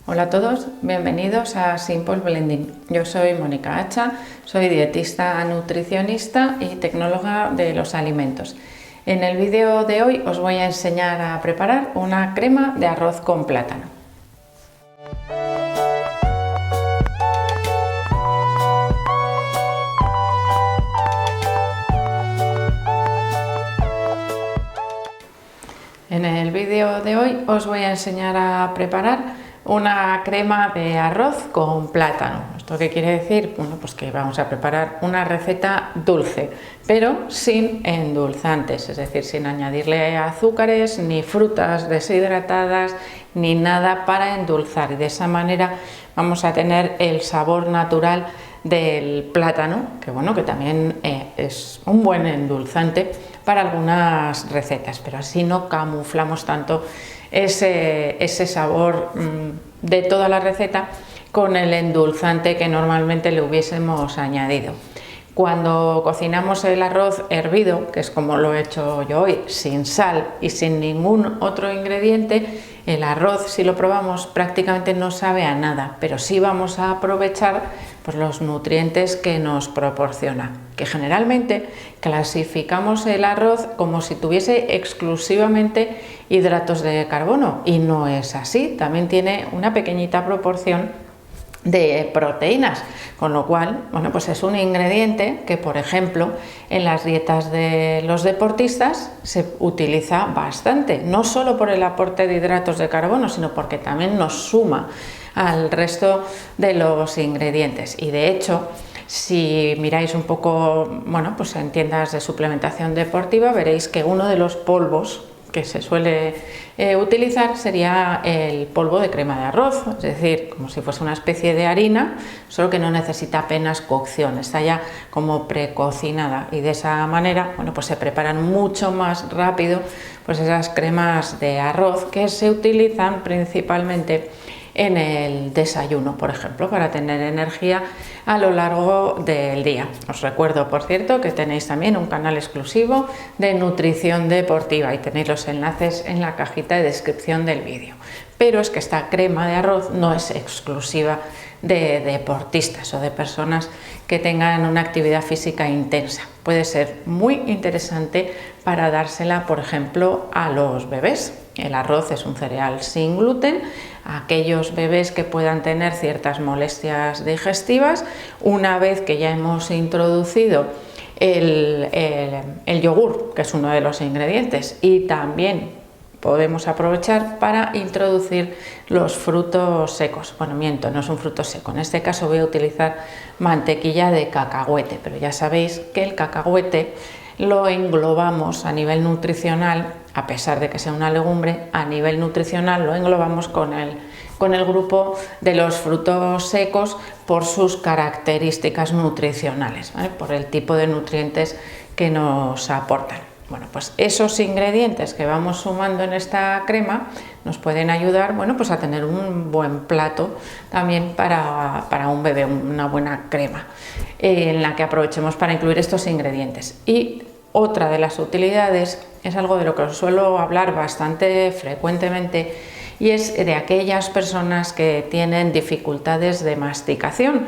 Hola a todos, bienvenidos a Simple Blending. Yo soy Mónica Hacha, soy dietista, nutricionista y tecnóloga de los alimentos. En el vídeo de hoy os voy a enseñar a preparar una crema de arroz con plátano. En el vídeo de hoy os voy a enseñar a preparar una crema de arroz con plátano. ¿Esto qué quiere decir? Bueno, pues que vamos a preparar una receta dulce, pero sin endulzantes, es decir, sin añadirle azúcares, ni frutas deshidratadas, ni nada para endulzar. Y de esa manera vamos a tener el sabor natural del plátano, que bueno, que también es un buen endulzante para algunas recetas, pero así no camuflamos tanto ese sabor de toda la receta con el endulzante que normalmente le hubiésemos añadido. Cuando cocinamos el arroz hervido, que es como lo he hecho yo hoy, sin sal y sin ningún otro ingrediente, el arroz, si lo probamos, prácticamente no sabe a nada, pero sí vamos a aprovechar pues, los nutrientes que nos proporciona, que generalmente clasificamos el arroz como si tuviese exclusivamente hidratos de carbono, y no es así, también tiene una pequeñita proporción de proteínas, con lo cual, bueno, pues es un ingrediente que, por ejemplo, en las dietas de los deportistas se utiliza bastante, no solo por el aporte de hidratos de carbono, sino porque también nos suma al resto de los ingredientes. Y de hecho, si miráis un poco, bueno, pues en tiendas de suplementación deportiva, veréis que uno de los polvos que se suele utilizar sería el polvo de crema de arroz, es decir, como si fuese una especie de harina, solo que no necesita apenas cocción, está ya como precocinada, y de esa manera, bueno, pues se preparan mucho más rápido pues esas cremas de arroz que se utilizan principalmente en el desayuno, por ejemplo, para tener energía a lo largo del día. Os recuerdo, por cierto, que tenéis también un canal exclusivo de nutrición deportiva y tenéis los enlaces en la cajita de descripción del vídeo. Pero es que esta crema de arroz no es exclusiva de deportistas o de personas que tengan una actividad física intensa. Puede ser muy interesante para dársela, por ejemplo, a los bebés. El arroz es un cereal sin gluten. Aquellos bebés que puedan tener ciertas molestias digestivas, una vez que ya hemos introducido el yogur, que es uno de los ingredientes, y también podemos aprovechar para introducir los frutos secos. Bueno, miento, no es un fruto seco, en este caso voy a utilizar mantequilla de cacahuete, pero ya sabéis que el cacahuete lo englobamos a nivel nutricional, a pesar de que sea una legumbre, a nivel nutricional lo englobamos con el grupo de los frutos secos por sus características nutricionales, ¿vale? Por el tipo de nutrientes que nos aportan. Bueno, pues esos ingredientes que vamos sumando en esta crema nos pueden ayudar, bueno, pues a tener un buen plato también para un bebé, una buena crema en la que aprovechemos para incluir estos ingredientes. Y otra de las utilidades es algo de lo que os suelo hablar bastante frecuentemente, y es de aquellas personas que tienen dificultades de masticación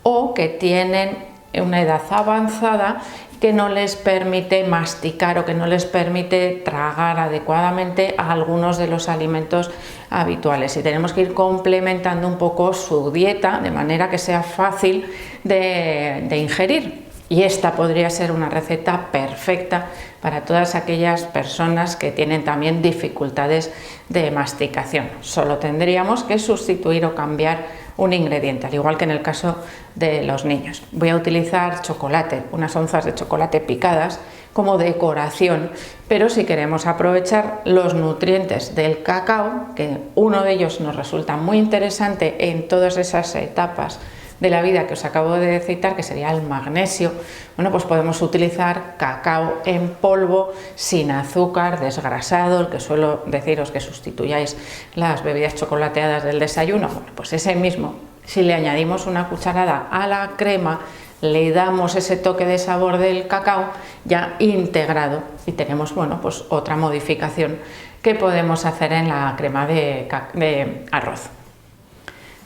o que tienen una edad avanzada que no les permite masticar o que no les permite tragar adecuadamente a algunos de los alimentos habituales, y tenemos que ir complementando un poco su dieta de manera que sea fácil de ingerir. Y esta podría ser una receta perfecta para todas aquellas personas que tienen también dificultades de masticación. Solo tendríamos que sustituir o cambiar un ingrediente, al igual que en el caso de los niños. Voy a utilizar chocolate, unas onzas de chocolate picadas como decoración, pero si queremos aprovechar los nutrientes del cacao, que uno de ellos nos resulta muy interesante en todas esas etapas de la vida que os acabo de citar, que sería el magnesio, bueno, pues podemos utilizar cacao en polvo, sin azúcar, desgrasado, el que suelo deciros que sustituyáis las bebidas chocolateadas del desayuno. Bueno, pues ese mismo, si le añadimos una cucharada a la crema, le damos ese toque de sabor del cacao ya integrado, y tenemos, bueno, pues otra modificación que podemos hacer en la crema de arroz.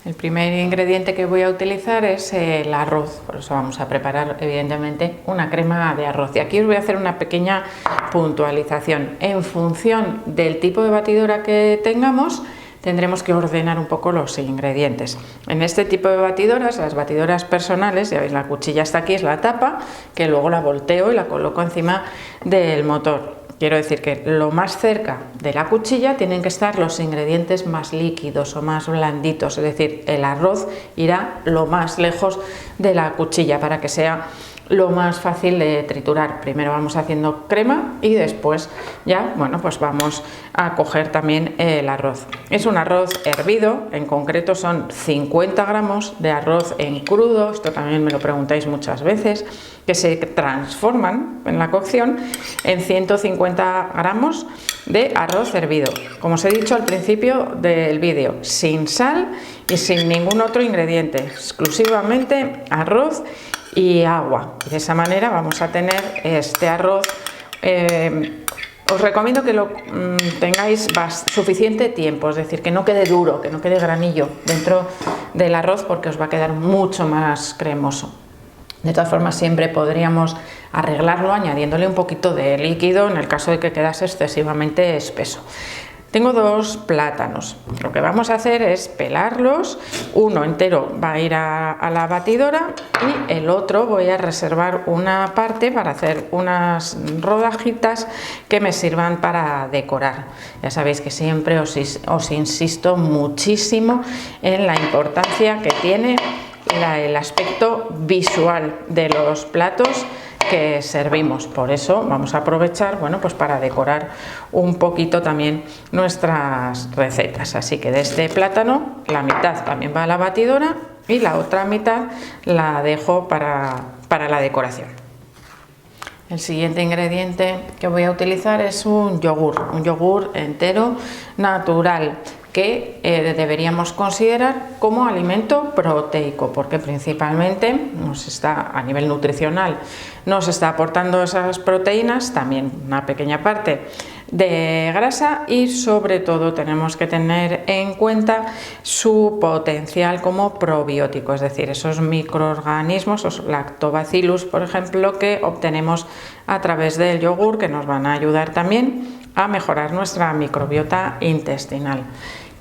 El primer ingrediente que voy a utilizar es el arroz, por eso vamos a preparar evidentemente una crema de arroz. Y aquí os voy a hacer una pequeña puntualización. En función del tipo de batidora que tengamos, tendremos que ordenar un poco los ingredientes. En este tipo de batidoras, las batidoras personales, ya veis la cuchilla está aquí, es la tapa, que luego la volteo y la coloco encima del motor. Quiero decir que lo más cerca de la cuchilla tienen que estar los ingredientes más líquidos o más blanditos, es decir, el arroz irá lo más lejos de la cuchilla para que sea lo más fácil de triturar. Primero vamos haciendo crema y después ya, bueno, pues vamos a coger también el arroz. Es un arroz hervido, en concreto son 50 gramos de arroz en crudo, esto también me lo preguntáis muchas veces, que se transforman en la cocción en 150 gramos de arroz hervido. Como os he dicho al principio del vídeo, sin sal y sin ningún otro ingrediente, exclusivamente arroz y agua. De esa manera vamos a tener este arroz. Os recomiendo que lo tengáis suficiente tiempo, es decir, que no quede duro, que no quede granillo dentro del arroz, porque os va a quedar mucho más cremoso. De todas formas, siempre podríamos arreglarlo añadiéndole un poquito de líquido en el caso de que quedase excesivamente espeso. Tengo dos plátanos. Lo que vamos a hacer es pelarlos. Uno entero va a ir a la batidora y el otro voy a reservar una parte para hacer unas rodajitas que me sirvan para decorar. Ya sabéis que siempre os insisto muchísimo en la importancia que tiene el aspecto visual de los platos que servimos. Por eso vamos a aprovechar, bueno, pues para decorar un poquito también nuestras recetas. Así que de este plátano la mitad también va a la batidora y la otra mitad la dejo para la decoración. El siguiente ingrediente que voy a utilizar es un yogur entero natural, que deberíamos considerar como alimento proteico, porque principalmente nos está, a nivel nutricional, nos está aportando esas proteínas, también una pequeña parte de grasa, y sobre todo tenemos que tener en cuenta su potencial como probiótico, es decir, esos microorganismos, los lactobacillus, por ejemplo, que obtenemos a través del yogur, que nos van a ayudar también a mejorar nuestra microbiota intestinal.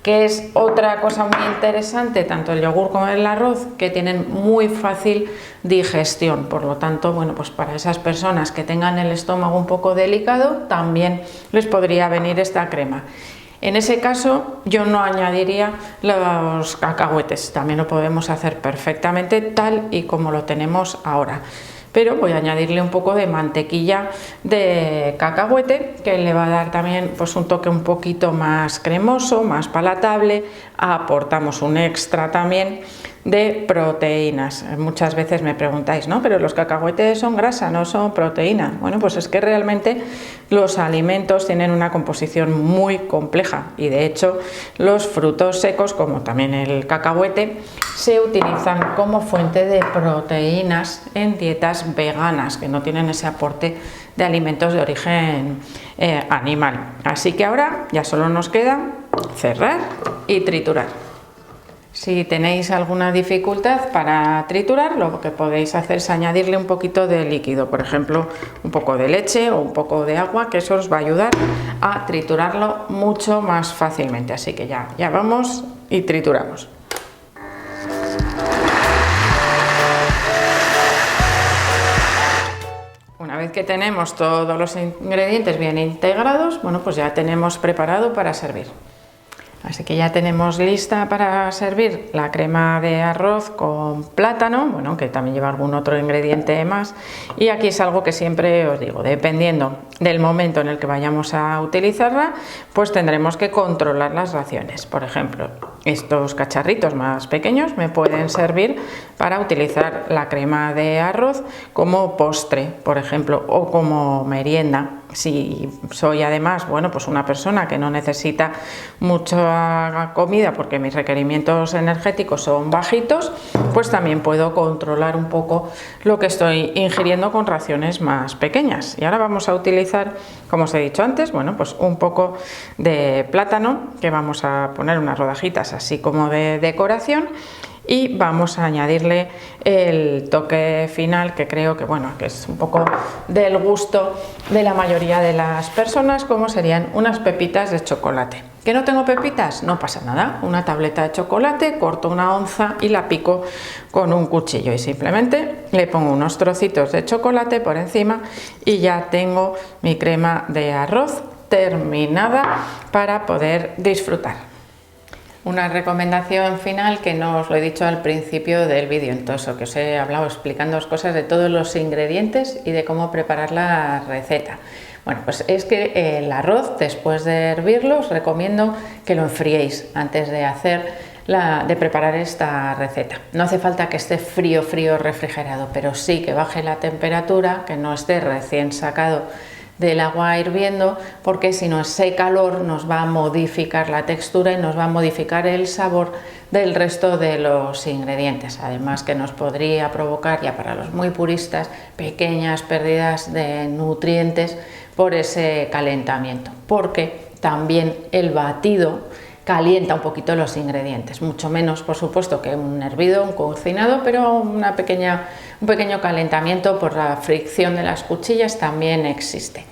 Que es otra cosa muy interesante, tanto el yogur como el arroz, que tienen muy fácil digestión. Por lo tanto, bueno, pues para esas personas que tengan el estómago un poco delicado, también les podría venir esta crema. En ese caso yo no añadiría los cacahuetes, también lo podemos hacer perfectamente tal y como lo tenemos ahora. Pero voy a añadirle un poco de mantequilla de cacahuete, que le va a dar también pues un toque un poquito más cremoso, más palatable. Aportamos un extra también de proteínas. Muchas veces me preguntáis, ¿no? Pero los cacahuetes son grasa, no son proteína. Bueno, pues es que realmente los alimentos tienen una composición muy compleja y de hecho los frutos secos, como también el cacahuete, se utilizan como fuente de proteínas en dietas veganas que no tienen ese aporte de alimentos de origen animal. Así que ahora ya solo nos queda cerrar y triturar. Si tenéis alguna dificultad para triturar, lo que podéis hacer es añadirle un poquito de líquido, por ejemplo, un poco de leche o un poco de agua, que eso os va a ayudar a triturarlo mucho más fácilmente. Así que ya vamos y trituramos. Una vez que tenemos todos los ingredientes bien integrados, bueno, pues ya tenemos preparado para servir. Así que ya tenemos lista para servir la crema de arroz con plátano, bueno, que también lleva algún otro ingrediente más. Y aquí es algo que siempre os digo, dependiendo del momento en el que vayamos a utilizarla, pues tendremos que controlar las raciones. Por ejemplo, estos cacharritos más pequeños me pueden servir para utilizar la crema de arroz como postre, por ejemplo, o como merienda. Si soy además, bueno, pues una persona que no necesita mucha comida porque mis requerimientos energéticos son bajitos, pues también puedo controlar un poco lo que estoy ingiriendo con raciones más pequeñas. Y ahora vamos a utilizar, como os he dicho antes, bueno, pues un poco de plátano, que vamos a poner unas rodajitas así como de decoración, y vamos a añadirle el toque final, que creo que, bueno, que es un poco del gusto de la mayoría de las personas, como serían unas pepitas de chocolate. ¿Que no tengo pepitas? No pasa nada, una tableta de chocolate, corto una onza y la pico con un cuchillo y simplemente le pongo unos trocitos de chocolate por encima y ya tengo mi crema de arroz terminada para poder disfrutar. Una recomendación final, que no os lo he dicho al principio del vídeo, entonces que os he hablado explicándoos cosas de todos los ingredientes y de cómo preparar la receta. Bueno, pues es que el arroz, después de hervirlo, os recomiendo que lo enfriéis antes de preparar esta receta. No hace falta que esté frío refrigerado, pero sí que baje la temperatura, que no esté recién sacado del agua hirviendo, porque si no, ese calor nos va a modificar la textura y nos va a modificar el sabor del resto de los ingredientes, además que nos podría provocar, ya para los muy puristas, pequeñas pérdidas de nutrientes por ese calentamiento, porque también el batido calienta un poquito los ingredientes, mucho menos por supuesto que un hervido, un cocinado, pero un pequeño calentamiento por la fricción de las cuchillas también existe.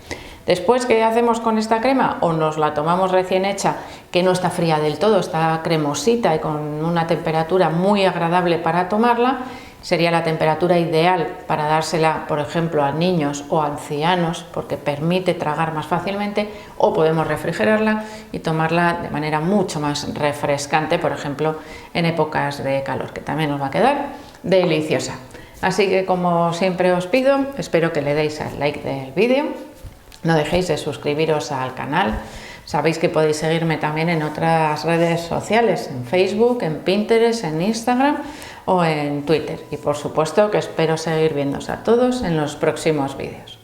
Después, ¿qué hacemos con esta crema? O nos la tomamos recién hecha, que no está fría del todo, está cremosita y con una temperatura muy agradable para tomarla. Sería la temperatura ideal para dársela, por ejemplo, a niños o ancianos, porque permite tragar más fácilmente, o podemos refrigerarla y tomarla de manera mucho más refrescante, por ejemplo, en épocas de calor, que también nos va a quedar deliciosa. Así que, como siempre os pido, espero que le deis al like del vídeo, no dejéis de suscribiros al canal. Sabéis que podéis seguirme también en otras redes sociales, en Facebook, en Pinterest, en Instagram o en Twitter. Y por supuesto que espero seguir viéndoos a todos en los próximos vídeos.